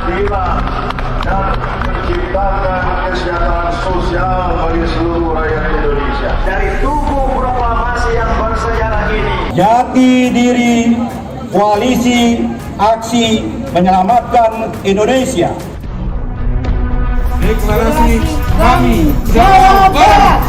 keadilan dan menciptakan kesejahteraan sosial bagi seluruh rakyat Indonesia. Dari tubuh proklamasi yang bersejarah ini, jati diri koalisi aksi menyelamatkan Indonesia. Deklarasi kami Jawa Barat.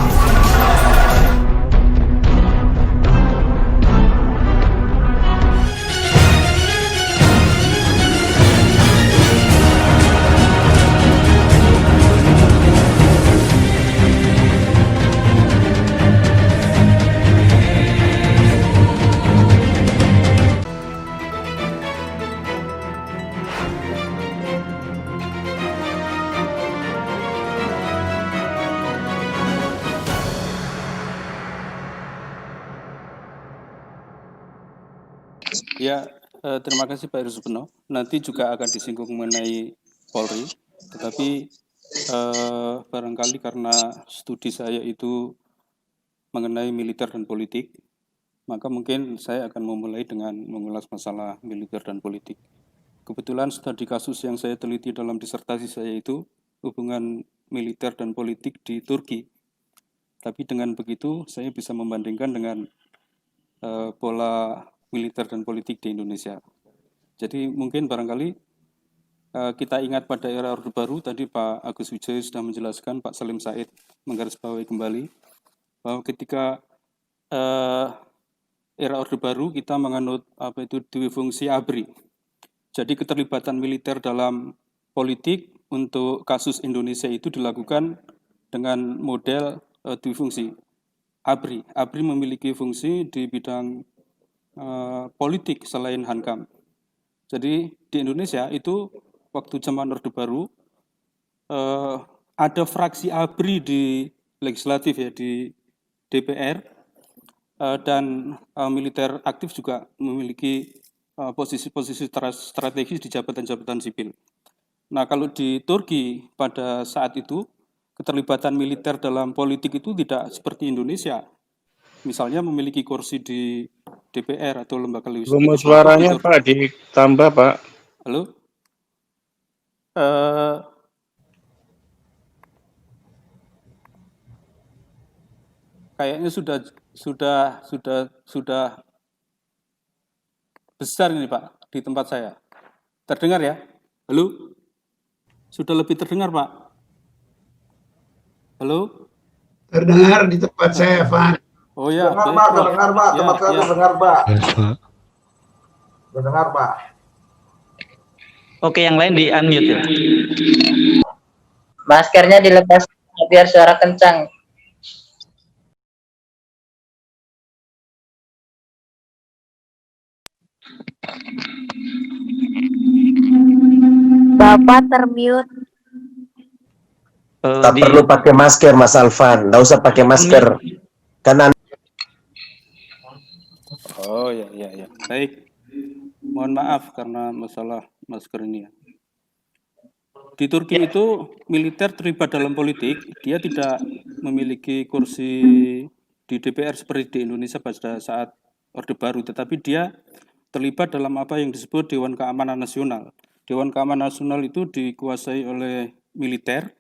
Ya, terima kasih Pak Heru Supono. Nanti juga akan disinggung mengenai Polri, tetapi barangkali karena studi saya itu mengenai militer dan politik, maka mungkin saya akan memulai dengan mengulas masalah militer dan politik. Kebetulan studi kasus yang saya teliti dalam disertasi saya itu hubungan militer dan politik di Turki. Tapi dengan begitu saya bisa membandingkan dengan pola militer dan politik di Indonesia. Jadi mungkin barangkali kita ingat pada era Orde Baru, tadi Pak Agus Wijaya sudah menjelaskan, Pak Salim Said menggarisbawahi kembali, bahwa ketika era Orde Baru kita menganut dui fungsi ABRI. Jadi keterlibatan militer dalam politik untuk kasus Indonesia itu dilakukan dengan model dui fungsi ABRI. ABRI memiliki fungsi di bidang politik selain Hankam. Jadi di Indonesia itu waktu zaman Orde Baru ada fraksi ABRI di legislatif ya, di DPR, dan militer aktif juga memiliki posisi-posisi strategis di jabatan-jabatan sipil. Nah, kalau di Turki pada saat itu keterlibatan militer dalam politik itu tidak seperti Indonesia. Misalnya memiliki kursi di DPR atau lembaga legislatif. Volume suaranya Pak ditambah Pak. Halo? Kayaknya sudah besar ini Pak di tempat saya. Terdengar ya? Halo? Sudah lebih terdengar Pak? Halo? Terdengar di tempat saya, Pak. Oh ya, terdengar Pak, tempat saya terdengar Pak. Terdengar Pak. Oke, yang lain di unmute ya. Maskernya dilepas biar suara kencang. Bapak termute. Tak perlu pakai masker Mas Alvan, nggak usah pakai masker. Karena oh ya. Baik. Mohon maaf karena masalah masker ini ya. Di Turki itu militer terlibat dalam politik, dia tidak memiliki kursi di DPR seperti di Indonesia pada saat Orde Baru, tetapi dia terlibat dalam apa yang disebut Dewan Keamanan Nasional. Dewan Keamanan Nasional itu dikuasai oleh militer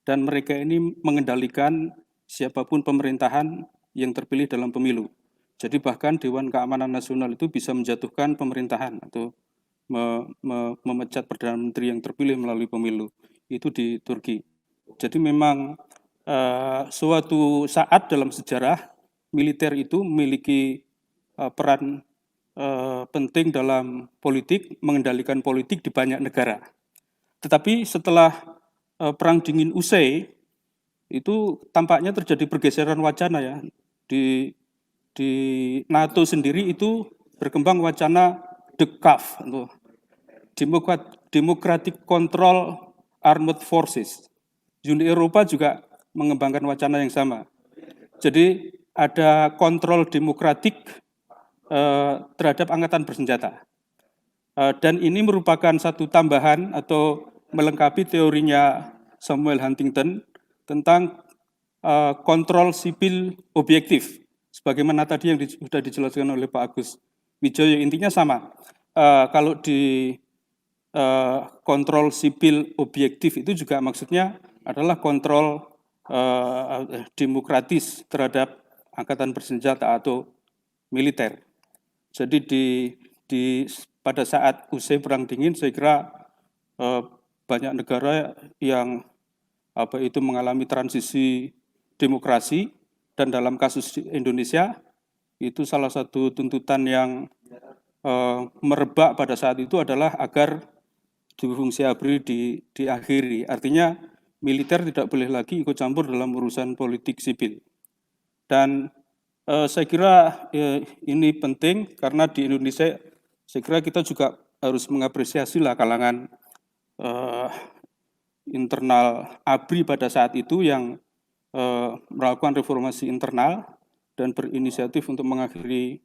dan mereka ini mengendalikan siapapun pemerintahan yang terpilih dalam pemilu. Jadi bahkan Dewan Keamanan Nasional itu bisa menjatuhkan pemerintahan atau memecat Perdana Menteri yang terpilih melalui pemilu. Itu di Turki. Jadi memang suatu saat dalam sejarah militer itu memiliki peran penting dalam politik, mengendalikan politik di banyak negara. Tetapi setelah Perang Dingin usai, itu tampaknya terjadi pergeseran wacana ya. Di NATO sendiri itu berkembang wacana DCAF, Democratic Control Armed Forces. Uni Eropa juga mengembangkan wacana yang sama. Jadi ada kontrol demokratik terhadap angkatan bersenjata. Dan ini merupakan satu tambahan atau melengkapi teorinya Samuel Huntington tentang kontrol sipil objektif. Sebagaimana tadi yang sudah dijelaskan oleh Pak Agus Wijaya, intinya sama. Kalau di kontrol sipil objektif itu juga maksudnya adalah kontrol demokratis terhadap angkatan bersenjata atau militer. Jadi pada saat usai Perang Dingin, saya kira banyak negara yang mengalami transisi demokrasi, dan dalam kasus Indonesia itu salah satu tuntutan yang merebak pada saat itu adalah agar fungsi ABRI diakhiri. Artinya militer tidak boleh lagi ikut campur dalam urusan politik sipil. Dan saya kira ini penting karena di Indonesia saya kira kita juga harus mengapresiasi lah kalangan internal ABRI pada saat itu yang melakukan reformasi internal dan berinisiatif untuk mengakhiri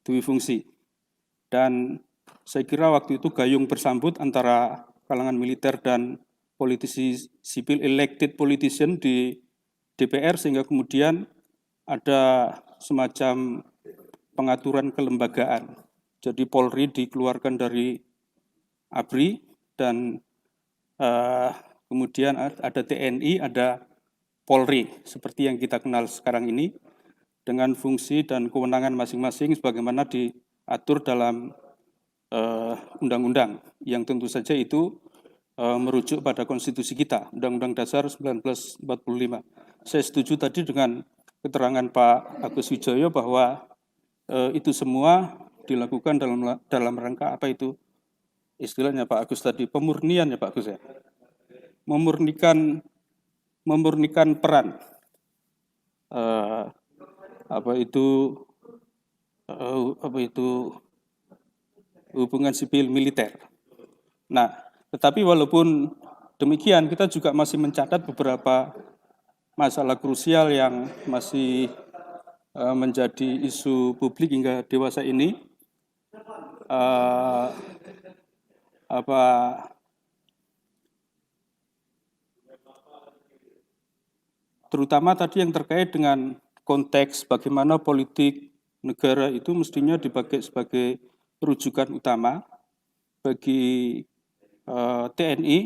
dui fungsi. Dan saya kira waktu itu gayung bersambut antara kalangan militer dan politisi sipil, elected politician di DPR, sehingga kemudian ada semacam pengaturan kelembagaan. Jadi Polri dikeluarkan dari ABRI dan kemudian ada TNI, ada Polri, seperti yang kita kenal sekarang ini, dengan fungsi dan kewenangan masing-masing sebagaimana diatur dalam undang-undang, yang tentu saja itu merujuk pada konstitusi kita, Undang-Undang Dasar 1945. Saya setuju tadi dengan keterangan Pak Agus Wijoyo bahwa itu semua dilakukan dalam rangka apa itu istilahnya Pak Agus tadi, pemurnian ya Pak Agus ya, memurnikan peran hubungan sipil militer. Nah, tetapi walaupun demikian kita juga masih mencatat beberapa masalah krusial yang masih menjadi isu publik hingga dewasa ini. Terutama tadi yang terkait dengan konteks bagaimana politik negara itu mestinya dipakai sebagai rujukan utama bagi TNI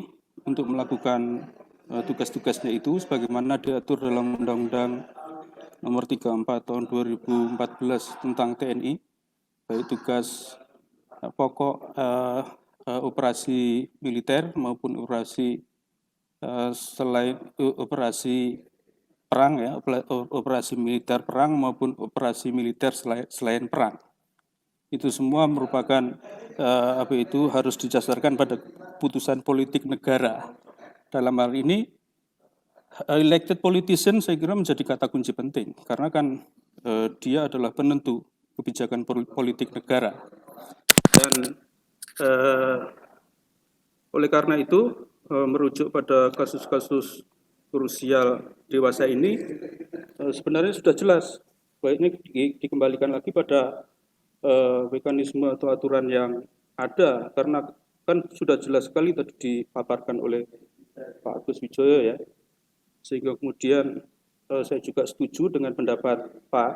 untuk melakukan tugas-tugasnya itu sebagaimana diatur dalam Undang-Undang Nomor 34 Tahun 2014 tentang TNI, baik tugas pokok operasi militer maupun operasi selain operasi perang ya, operasi militer perang maupun operasi militer selain perang. Itu semua merupakan harus didasarkan pada putusan politik negara. Dalam hal ini elected politician saya kira menjadi kata kunci penting karena kan dia adalah penentu kebijakan politik negara. Dan oleh karena itu merujuk pada kasus-kasus krusial dewasa ini sebenarnya sudah jelas bahwa ini dikembalikan lagi pada mekanisme atau aturan yang ada, karena kan sudah jelas sekali tadi dipaparkan oleh Pak Agus Wijoyo ya, sehingga kemudian saya juga setuju dengan pendapat Pak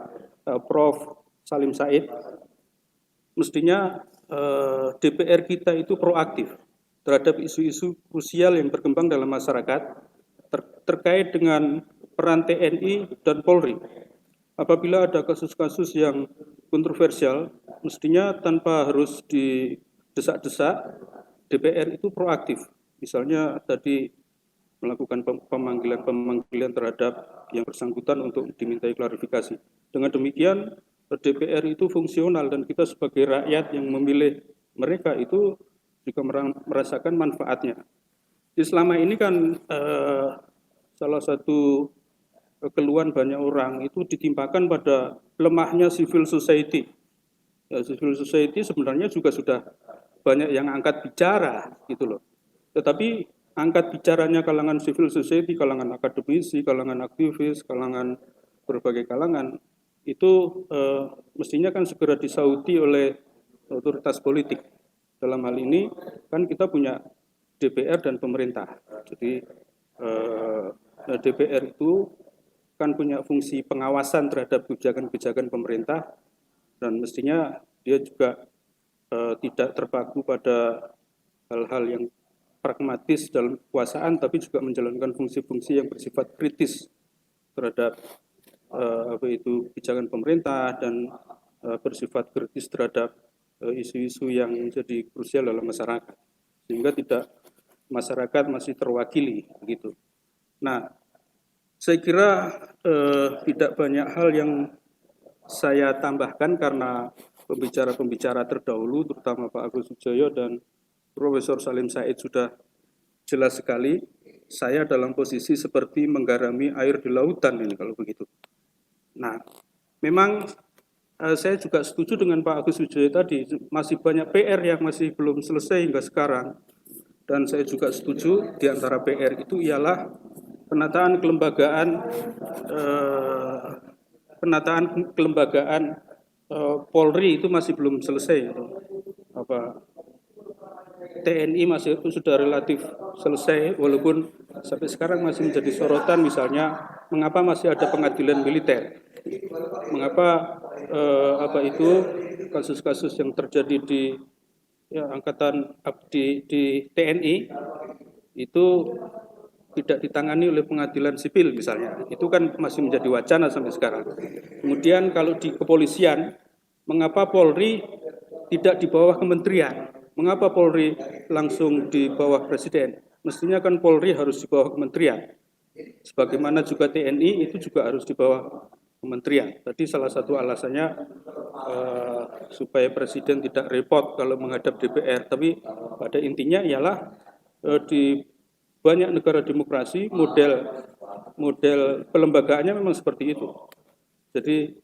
Prof. Salim Said. Mestinya DPR kita itu proaktif terhadap isu-isu krusial yang berkembang dalam masyarakat terkait dengan peran TNI dan Polri. Apabila ada kasus-kasus yang kontroversial, mestinya tanpa harus didesak-desak, DPR itu proaktif. Misalnya tadi melakukan pemanggilan terhadap yang bersangkutan untuk dimintai klarifikasi. Dengan demikian, DPR itu fungsional dan kita sebagai rakyat yang memilih mereka itu juga merasakan manfaatnya. Jadi selama ini kan salah satu keluhan banyak orang itu ditimpakan pada lemahnya civil society. Ya, civil society sebenarnya juga sudah banyak yang angkat bicara gitu loh. Tetapi angkat bicaranya kalangan civil society, kalangan akademisi, kalangan aktivis, kalangan berbagai kalangan itu mestinya kan segera disauti oleh otoritas politik. Dalam hal ini kan kita punya DPR dan pemerintah. Jadi DPR itu kan punya fungsi pengawasan terhadap kebijakan-kebijakan pemerintah dan mestinya dia juga tidak terpaku pada hal-hal yang pragmatis dalam kekuasaan, tapi juga menjalankan fungsi-fungsi yang bersifat kritis terhadap kebijakan pemerintah dan bersifat kritis terhadap isu-isu yang menjadi krusial dalam masyarakat, sehingga tidak masyarakat masih terwakili begitu. Nah, saya kira tidak banyak hal yang saya tambahkan karena pembicara-pembicara terdahulu, terutama Pak Agus Wijoyo dan Profesor Salim Said sudah jelas sekali. Saya dalam posisi seperti menggarami air di lautan ini kalau begitu. Nah, memang saya juga setuju dengan Pak Agus Wijoyo tadi, masih banyak PR yang masih belum selesai hingga sekarang. Dan saya juga setuju di antara PR itu ialah penataan kelembagaan Polri itu masih belum selesai. TNI masih sudah relatif selesai, walaupun sampai sekarang masih menjadi sorotan, misalnya mengapa masih ada pengadilan militer, mengapa kasus-kasus yang terjadi di angkatan di TNI itu tidak ditangani oleh pengadilan sipil misalnya, itu kan masih menjadi wacana sampai sekarang. Kemudian kalau di kepolisian, mengapa Polri tidak di bawah kementerian? Mengapa Polri langsung di bawah presiden? Mestinya kan Polri harus di bawah kementerian. Sebagaimana juga TNI itu juga harus di bawah kementerian. Tadi salah satu alasannya supaya presiden tidak repot kalau menghadap DPR. Tapi pada intinya ialah di banyak negara demokrasi model pelembagaannya memang seperti itu. Jadi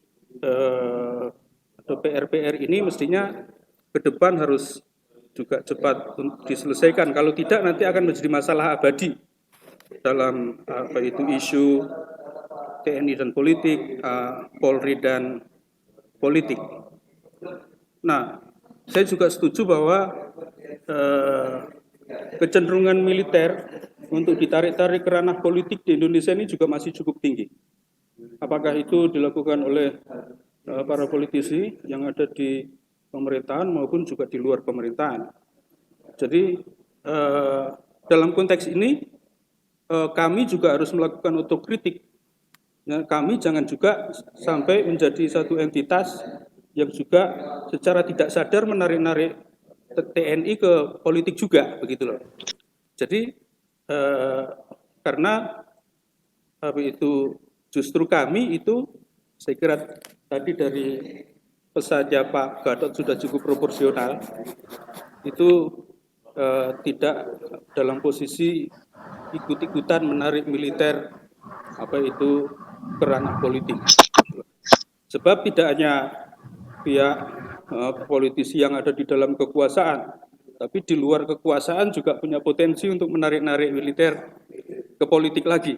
PR ini mestinya ke depan harus juga cepat diselesaikan. Kalau tidak nanti akan menjadi masalah abadi dalam isu TNI dan politik, Polri dan politik. Nah, saya juga setuju bahwa kecenderungan militer untuk ditarik-tarik ke ranah politik di Indonesia ini juga masih cukup tinggi. Apakah itu dilakukan oleh para politisi yang ada di pemerintahan maupun juga di luar pemerintahan. Jadi dalam konteks ini kami juga harus melakukan otokritik. Ya, kami jangan juga sampai menjadi satu entitas yang juga secara tidak sadar menarik-narik TNI ke politik juga, begitu loh. Jadi karena justru kami itu, saya kira tadi dari pesannya Pak Gatot sudah cukup proporsional, itu tidak dalam posisi ikut-ikutan menarik militer ke ranah politik. Sebab tidak hanya pihak politisi yang ada di dalam kekuasaan, tapi di luar kekuasaan juga punya potensi untuk menarik-narik militer ke politik lagi.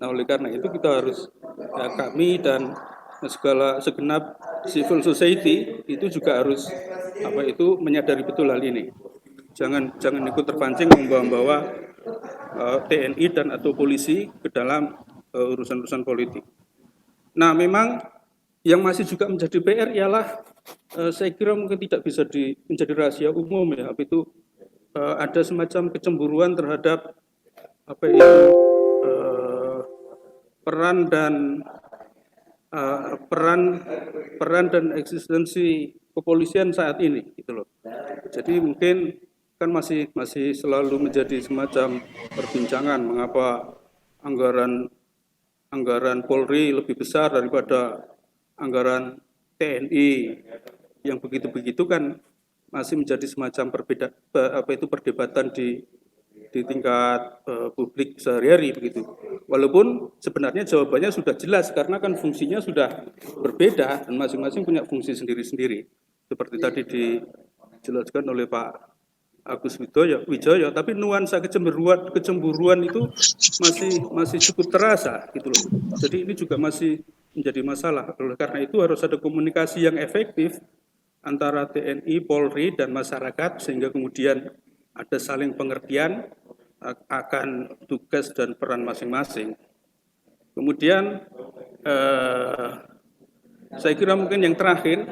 Nah, oleh karena itu kita harus, kami dan segenap civil society itu juga harus menyadari betul hal ini. Jangan ikut terpancing membawa TNI dan atau polisi ke dalam urusan-urusan politik. Nah, memang yang masih juga menjadi PR ialah saya kira mungkin tidak bisa menjadi rahasia umum ya, ada semacam kecemburuan terhadap peran dan eksistensi kepolisian saat ini gitu loh. Jadi mungkin kan masih selalu menjadi semacam perbincangan mengapa anggaran Polri lebih besar daripada anggaran TNI, yang begitu-begitu kan masih menjadi semacam perdebatan di tingkat publik sehari-hari begitu. Walaupun sebenarnya jawabannya sudah jelas karena kan fungsinya sudah berbeda dan masing-masing punya fungsi sendiri-sendiri. Seperti tadi dijelaskan oleh Pak Agus Wijoyo, tapi nuansa kecemburuan itu masih cukup terasa gitu loh. Jadi ini juga masih menjadi masalah. Oleh karena itu harus ada komunikasi yang efektif antara TNI, Polri dan masyarakat sehingga kemudian ada saling pengertian akan tugas dan peran masing-masing. Kemudian saya kira mungkin yang terakhir,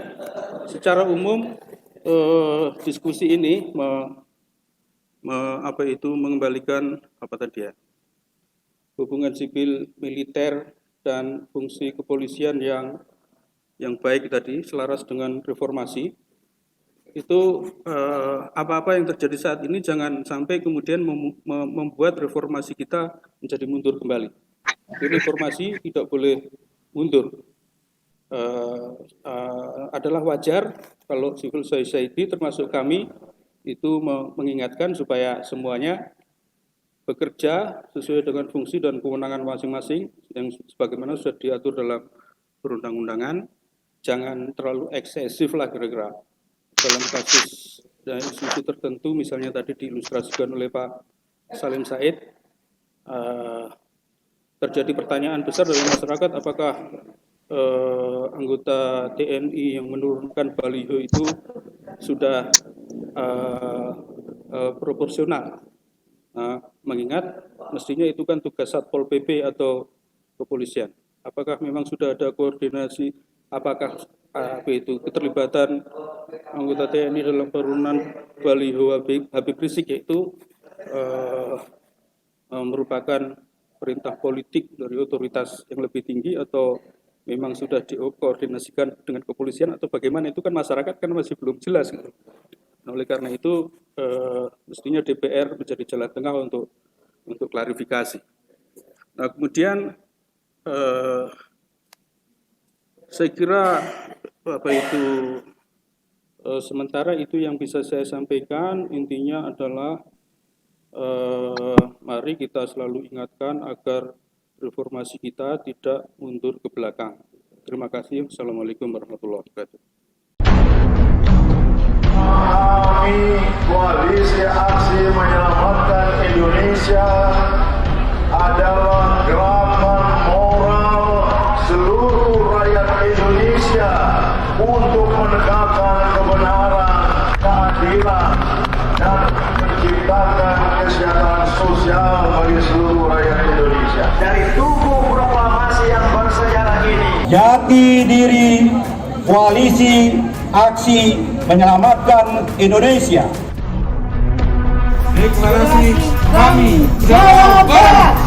secara umum diskusi ini mengembalikan hubungan sipil militer dan fungsi kepolisian yang baik tadi, selaras dengan reformasi. Itu apa-apa yang terjadi saat ini jangan sampai kemudian membuat reformasi kita menjadi mundur kembali. Jadi reformasi tidak boleh mundur. Adalah wajar kalau civil society termasuk kami itu mengingatkan supaya semuanya bekerja sesuai dengan fungsi dan kewenangan masing-masing yang sebagaimana sudah diatur dalam perundang-undangan. Jangan terlalu eksesif lah kira-kira dalam kasus dan isu tertentu, misalnya tadi diilustrasikan oleh Pak Salim Said. Terjadi pertanyaan besar dari masyarakat, apakah anggota TNI yang menurunkan baliho itu sudah proporsional. Mengingat mestinya itu kan tugas Satpol PP atau kepolisian. Apakah memang sudah ada koordinasi? Apakah keterlibatan anggota TNI dalam penurunan baliho Habib Rizik itu merupakan perintah politik dari otoritas yang lebih tinggi atau memang sudah dikoordinasikan dengan kepolisian atau bagaimana? Itu kan masyarakat kan masih belum jelas gitu. Nah, oleh karena itu mestinya DPR menjadi jalan tengah untuk klarifikasi. Nah, kemudian saya kira sementara itu yang bisa saya sampaikan. Intinya adalah mari kita selalu ingatkan agar reformasi kita tidak mundur ke belakang. Terima kasih. Assalamualaikum warahmatullahi wabarakatuh. Kami Koalisi Aksi Menyelamatkan Indonesia adalah gerakan moral seluruh rakyat Indonesia untuk menegakkan kebenaran, keadilan, dan menciptakan kesejahteraan sosial bagi seluruh rakyat Indonesia. Dari tubuh proklamasi yang bersejarah ini, Jati diri Koalisi Aksi Menyelamatkan Indonesia. Deklarasi kami Jawa Barat.